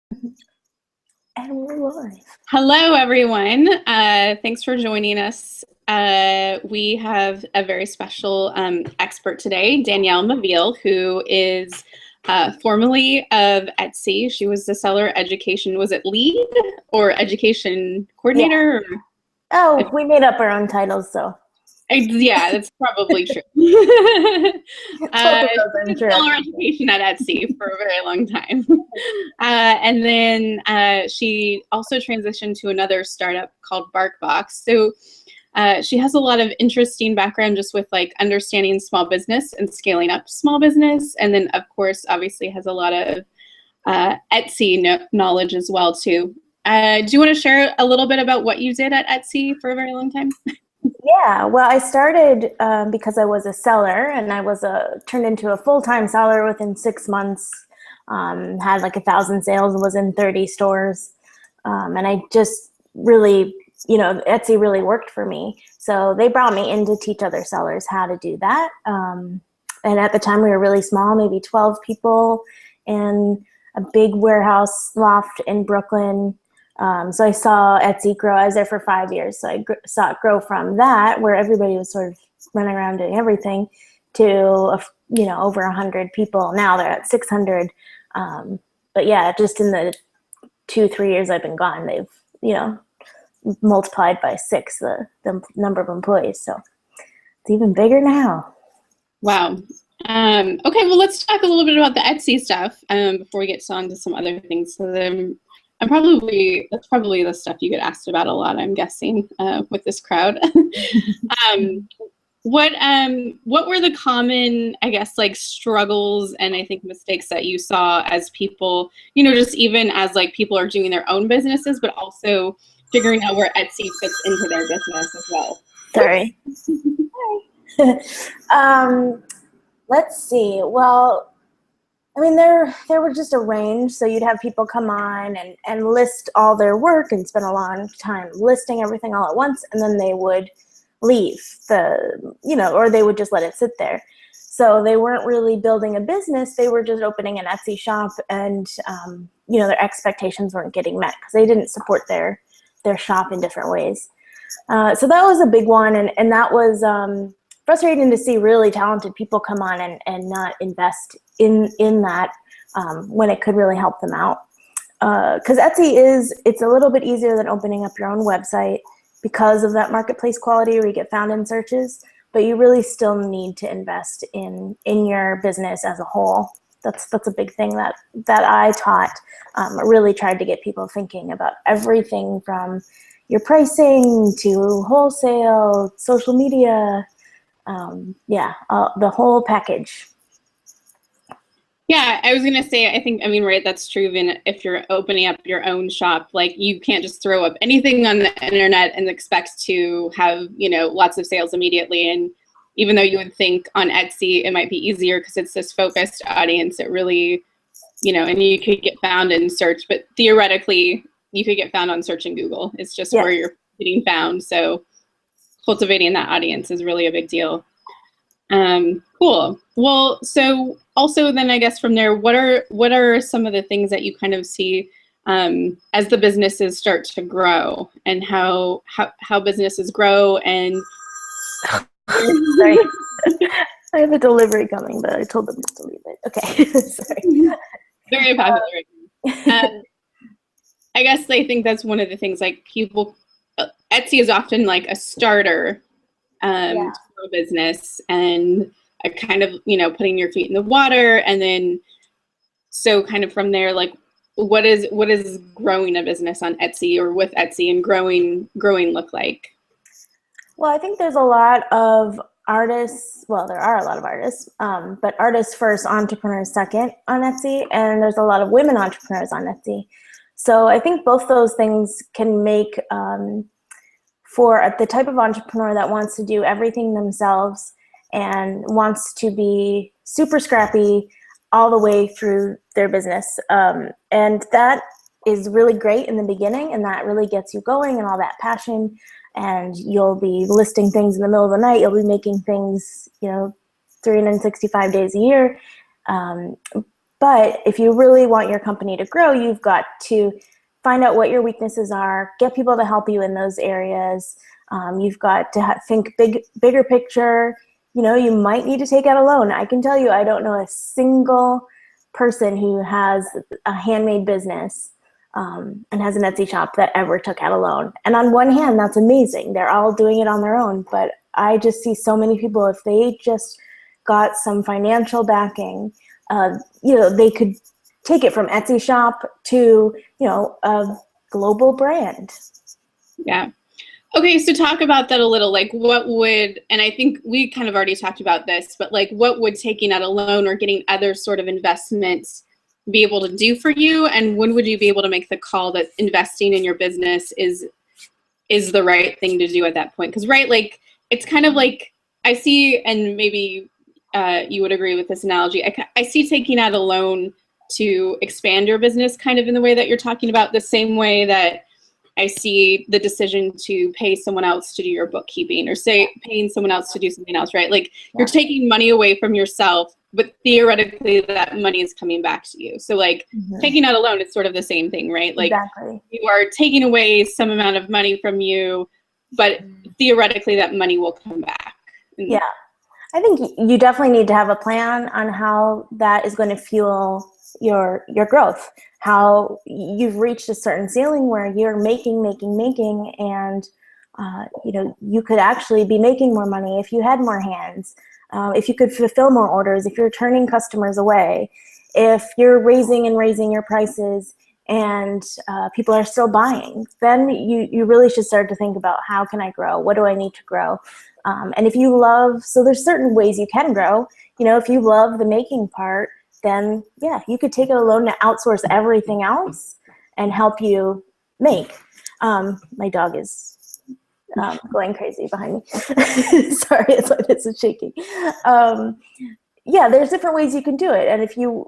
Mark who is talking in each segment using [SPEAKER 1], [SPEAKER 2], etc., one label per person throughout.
[SPEAKER 1] And we're live.
[SPEAKER 2] Hello, everyone. Thanks for joining us. We have a very special expert today, Danielle Maville, who is formerly of Etsy. She was the seller education, was it lead or education coordinator?
[SPEAKER 1] Yeah. Oh, we made up our own titles, so.
[SPEAKER 2] Yeah, that's probably true.
[SPEAKER 1] Both of those,
[SPEAKER 2] She
[SPEAKER 1] I'm
[SPEAKER 2] did
[SPEAKER 1] sure.
[SPEAKER 2] seller education at Etsy for a very long time. And then she also transitioned to another startup called BarkBox. So she has a lot of interesting background just with like understanding small business and scaling up small business. And then, of course, obviously has a lot of Etsy knowledge as well, too. Do you want to share a little bit about what you did at Etsy for a very long time?
[SPEAKER 1] Yeah, well, I started because I was a seller, and I was turned into a full-time seller within 6 months. Had like 1,000 sales, was in 30 stores, and I just really, Etsy really worked for me. So they brought me in to teach other sellers how to do that. And at the time, we were really small, maybe 12 people, in a big warehouse loft in Brooklyn. So I saw Etsy grow. I was there for 5 years, so I saw it grow from that, where everybody was sort of running around doing everything, to over 100 people. Now they're at 600. But yeah, just in the 2-3 years I've been gone, they've multiplied by 6 the number of employees. So it's even bigger now.
[SPEAKER 2] Wow. Okay, well, let's talk a little bit about the Etsy stuff before we get on to some other things. So then that's probably the stuff you get asked about a lot, I'm guessing, with this crowd. What were the common, I guess, like struggles and I think mistakes that you saw as people, just even as like people are doing their own businesses, but also figuring out where Etsy fits into their business as well?
[SPEAKER 1] Sorry. Let's see. Well, I mean, there were just a range. So you'd have people come on and list all their work and spend a long time listing everything all at once, and then they would leave or they would just let it sit there. So they weren't really building a business. They were just opening an Etsy shop, and their expectations weren't getting met because they didn't support their shop in different ways. So that was a big one, and that was frustrating to see really talented people come on and not invest in that when it could really help them out. Because Etsy it's a little bit easier than opening up your own website because of that marketplace quality where you get found in searches, but you really still need to invest in your business as a whole. That's a big thing that I taught. I really tried to get people thinking about everything from your pricing to wholesale, social media, the whole package.
[SPEAKER 2] Yeah, I was going to say, right, that's true. Even if you're opening up your own shop, like you can't just throw up anything on the internet and expect to have, lots of sales immediately. And even though you would think on Etsy, it might be easier because it's this focused audience, it really, and you could get found in search, but theoretically you could get found on search in Google. It's just where you're getting found. So cultivating that audience is really a big deal. Cool. Well, so also then I guess from there, what are some of the things that you kind of see as the businesses start to grow, and how businesses grow and
[SPEAKER 1] sorry. I have a delivery coming, but I told them to leave it. Okay. Sorry.
[SPEAKER 2] Very popular. I guess I think that's one of the things, like people, Etsy is often like a starter for a business, and a kind of, putting your feet in the water. And then, so kind of from there, like what is growing a business on Etsy or with Etsy and growing look like?
[SPEAKER 1] Well, I think there's a lot of artists. Well, there are a lot of artists, but artists first, entrepreneurs second on Etsy. And there's a lot of women entrepreneurs on Etsy. So I think both those things can make for the type of entrepreneur that wants to do everything themselves and wants to be super scrappy all the way through their business. And that is really great in the beginning, and that really gets you going and all that passion. And you'll be listing things in the middle of the night. You'll be making things, 365 days a year. But if you really want your company to grow, you've got to find out what your weaknesses are, get people to help you in those areas. You've got to think bigger picture. You know, you might need to take out a loan. I can tell you, I don't know a single person who has a handmade business and has an Etsy shop that ever took out a loan. And on one hand, that's amazing. They're all doing it on their own. But I just see so many people, if they just got some financial backing, you know, they could take it from Etsy shop to, you know, a global brand.
[SPEAKER 2] Yeah. Okay, so talk about that a little. Like, what would, and I think we kind of already talked about this, but like, what would taking out a loan or getting other sort of investments be able to do for you? And when would you be able to make the call that investing in your business is the right thing to do at that point? Because, right, like, it's kind of like, I see, and maybe you would agree with this analogy, I see taking out a loan to expand your business kind of in the way that you're talking about, the same way that I see the decision to pay someone else to do your bookkeeping, or say paying someone else to do something else, right? Like, you're taking money away from yourself, but theoretically that money is coming back to you. So like taking out a loan, it's sort of the same thing, right? Like,
[SPEAKER 1] Exactly.
[SPEAKER 2] you are taking away some amount of money from you, but theoretically that money will come back.
[SPEAKER 1] Yeah. I think you definitely need to have a plan on how that is going to fuel your growth, how you've reached a certain ceiling where you're making, and you know, you could actually be making more money if you had more hands, if you could fulfill more orders, if you're turning customers away, if you're raising your prices and people are still buying, then you really should start to think about, how can I grow? What do I need to grow? And if you love, so there's certain ways you can grow. You know, if you love the making part, then yeah, you could take out a loan to outsource everything else and help you make. My dog is going crazy behind me. Sorry, it's shaking. Yeah, there's different ways you can do it. And if you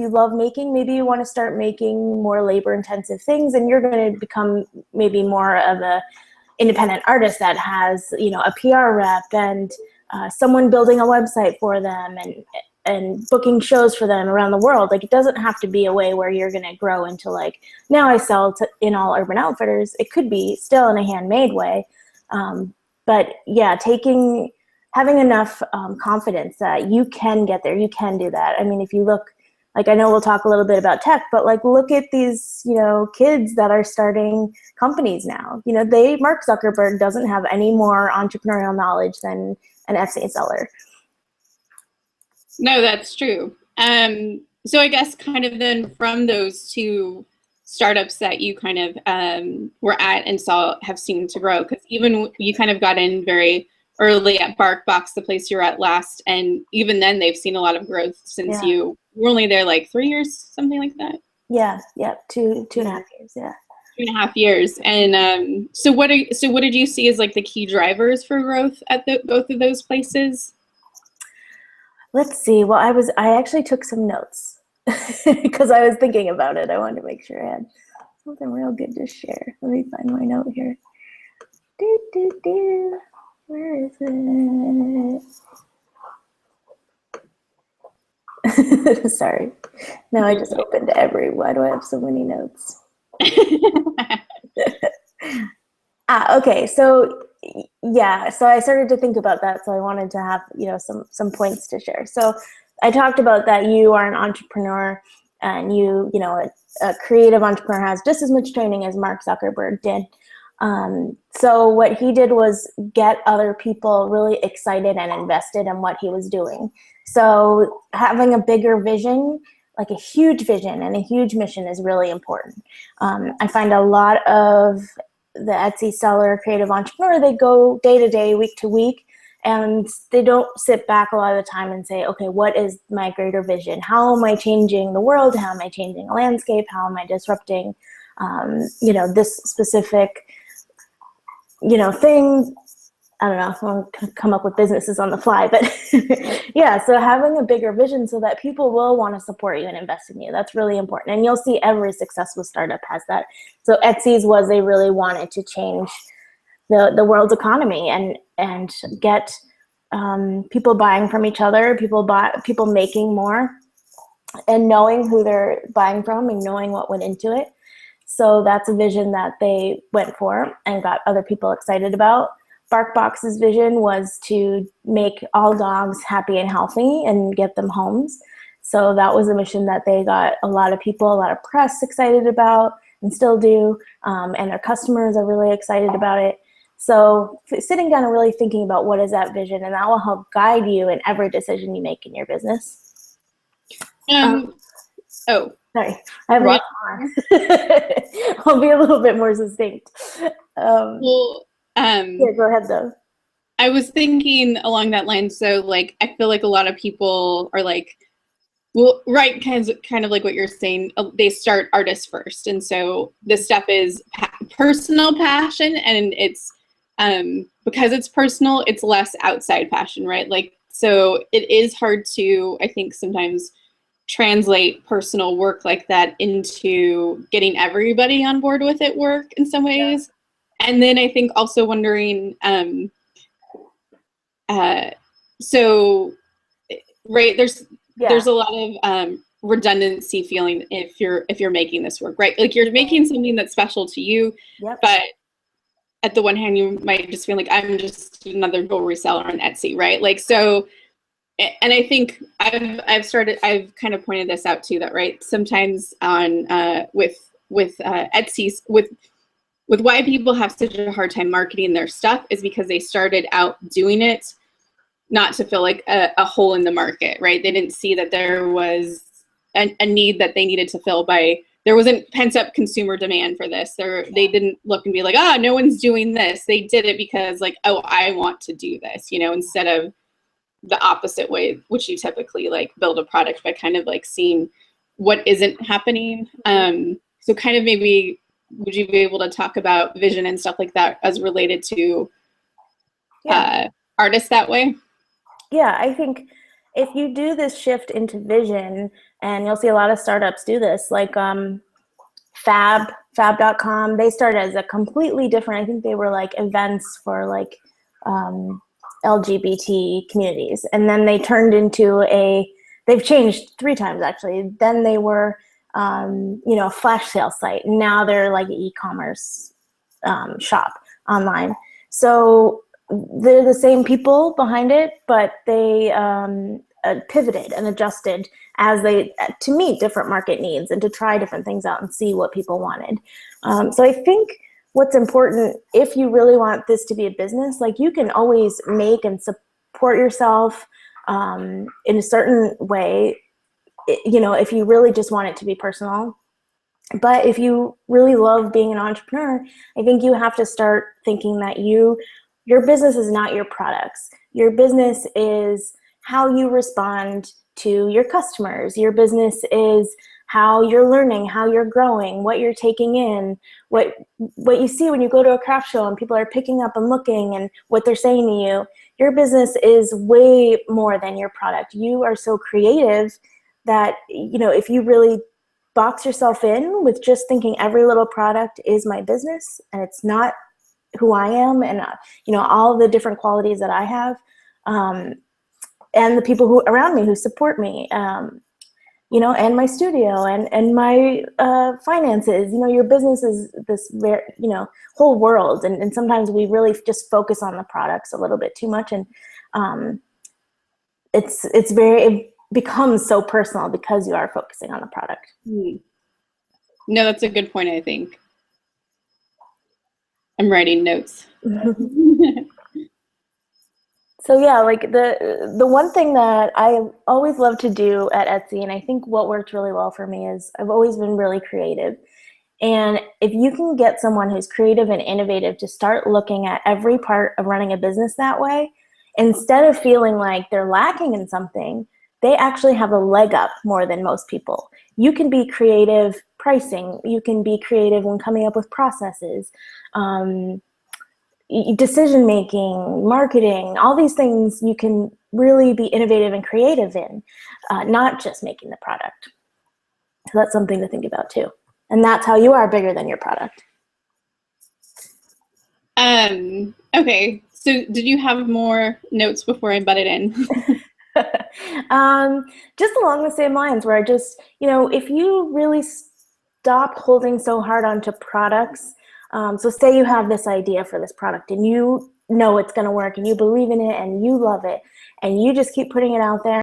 [SPEAKER 1] love making, maybe you want to start making more labor-intensive things, and you're going to become maybe more of a independent artist that has, you know, a PR rep and someone building a website for them and booking shows for them around the world. Like, it doesn't have to be a way where you're going to grow into like, now I sell in all Urban Outfitters. It could be still in a handmade way. But yeah, having enough confidence that you can get there, you can do that. I mean, if you look, like, I know we'll talk a little bit about tech, but like, look at these, you know, kids that are starting companies now. You know, Mark Zuckerberg doesn't have any more entrepreneurial knowledge than an Etsy seller.
[SPEAKER 2] No, that's true. So I guess kind of then from those two startups that you kind of were at and have seen to grow, because even you kind of got in very early at BarkBox, the place you were at last, and even then they've seen a lot of growth since you were only there like 3 years, something like that.
[SPEAKER 1] Yeah, two and a half years. Yeah,
[SPEAKER 2] 2.5 years. And so what did you see as like the key drivers for growth at both of those places?
[SPEAKER 1] Let's see. Well, I actually took some notes because I was thinking about it. I wanted to make sure I had something real good to share. Let me find my note here. Where is it? Sorry. Now I just opened why do I have so many notes? Okay. So yeah, so I started to think about that. So I wanted to have, you know, some points to share. So I talked about that you are an entrepreneur, and you know, a creative entrepreneur has just as much training as Mark Zuckerberg did. So what he did was get other people really excited and invested in what he was doing. So having a bigger vision, like a huge vision and a huge mission, is really important. I find a lot of the Etsy seller, creative entrepreneur, they go day to day, week to week, and they don't sit back a lot of the time and say, okay, what is my greater vision? How am I changing the world? How am I changing a landscape? How am I disrupting, you know, this specific, you know, thing? I don't know, I want to come up with businesses on the fly, but yeah, so having a bigger vision so that people will want to support you and invest in you, that's really important. And you'll see every successful startup has that. So Etsy's was, they really wanted to change the world's economy and get people buying from each other, people making more. and knowing who they're buying from and knowing what went into it. So that's a vision that they went for and got other people excited about. BarkBox's vision was to make all dogs happy and healthy and get them homes. So that was a mission that they got a lot of people, a lot of press excited about, and still do. And their customers are really excited about it. So sitting down and really thinking about what is that vision, and that will help guide you in every decision you make in your business.
[SPEAKER 2] Oh,
[SPEAKER 1] sorry, I have
[SPEAKER 2] what?
[SPEAKER 1] I'll be a little bit more succinct. Yeah, go ahead though.
[SPEAKER 2] I was thinking along that line. So like, I feel like a lot of people are like, well, right, kind of like what you're saying. They start artists first, and so this stuff is personal passion, and it's because it's personal, it's less outside passion, right? Like, so it is hard to, I think, sometimes translate personal work like that into getting everybody on board with it work in some ways. Yeah. And then I think also wondering, so, right, there's a lot of redundancy feeling if you're making this work, right? Like you're making something that's special to you, yep. But at the one hand, you might just feel like I'm just another jewelry seller on Etsy, right? Like, so, and I think I've kind of pointed this out too, that, right, sometimes on, with Etsy's, with why people have such a hard time marketing their stuff is because they started out doing it not to fill like a hole in the market, right? They didn't see that there was a need that they needed to fill there wasn't pent up consumer demand for this. They didn't look and be like, no one's doing this. They did it because like, oh, I want to do this, instead of the opposite way, which you typically like build a product by kind of like seeing what isn't happening. So kind of maybe, would you be able to talk about vision and stuff like that as related to artists that way?
[SPEAKER 1] Yeah, I think if you do this shift into vision, and you'll see a lot of startups do this, like fab.com, they started as a completely different, I think they were like events for like LGBT communities. And then they turned into they've changed 3 times actually. Then they were, a flash sale site. And now they're like an e-commerce shop online. So they're the same people behind it, but they pivoted and adjusted to meet different market needs and to try different things out and see what people wanted. So I think what's important, if you really want this to be a business, like you can always make and support yourself in a certain way, if you really just want it to be personal. But if you really love being an entrepreneur, I think you have to start thinking that your business is not your products. Your business is how you respond to your customers. Your business is how you're learning, how you're growing, what you're taking in, what you see when you go to a craft show and people are picking up and looking and what they're saying to you. Your business is way more than your product. You are so creative that, if you really box yourself in with just thinking every little product is my business and it's not who I am and, all the different qualities that I have, and the people around me who support me, and my studio and my finances. Your business is this very, whole world. And sometimes we really just focus on the products a little bit too much. And it becomes so personal because you are focusing on the product.
[SPEAKER 2] No, that's a good point, I think. I'm writing notes.
[SPEAKER 1] So yeah, like the one thing that I always love to do at Etsy, and I think what worked really well for me, is I've always been really creative. And if you can get someone who's creative and innovative to start looking at every part of running a business that way, instead of feeling like they're lacking in something, they actually have a leg up more than most people. You can be creative pricing. You can be creative when coming up with processes. Decision-making, marketing, all these things you can really be innovative and creative in, not just making the product. So that's something to think about too. And that's how you are bigger than your product.
[SPEAKER 2] Okay, so did you have more notes before I butted in?
[SPEAKER 1] Just along the same lines where I just, if you really stop holding so hard onto products, so say you have this idea for this product and you know it's going to work and you believe in it and you love it and you just keep putting it out there